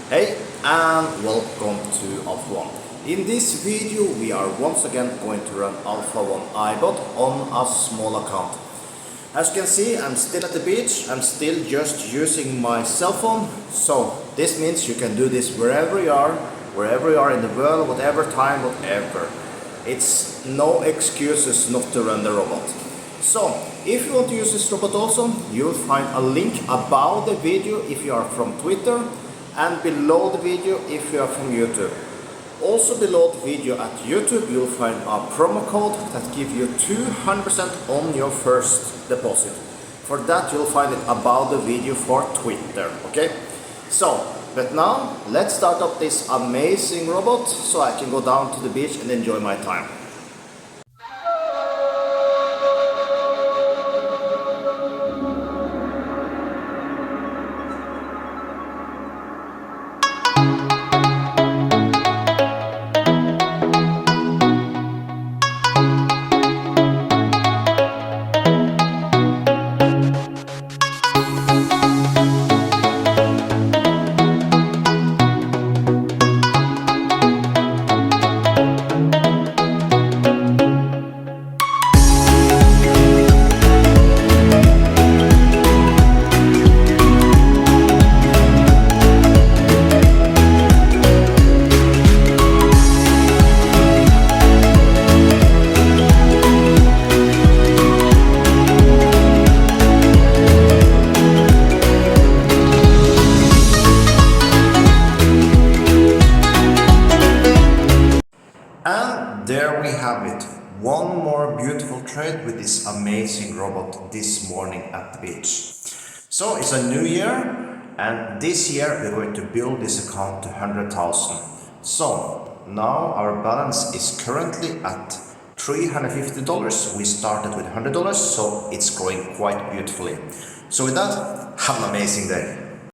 Hey, and welcome to Alpha 1. In this video we are once again going to run Alpha 1 iBot on a small account. As you can see, I'm still at the beach. I'm still just using my cell phone. So this means you can do this wherever you are in the world, whatever time, whatever. It's no excuses not to run the robot. So if you want to use this robot also, you'll find a link above the video if you are from Twitter, and below the video if you are from YouTube. Also below the video at YouTube you'll find a promo code that gives you 200% on your first deposit. For that you'll find it above the video for Twitter, okay? So, but now let's start up this amazing robot so I can go down to the beach and enjoy my time. And there we have it. One more beautiful trade with this amazing robot this morning at the beach. So it's a new year, and this year we're going to build this account to 100,000. So now our balance is currently at $350. We started with $100, so it's growing quite beautifully. So with that, have an amazing day.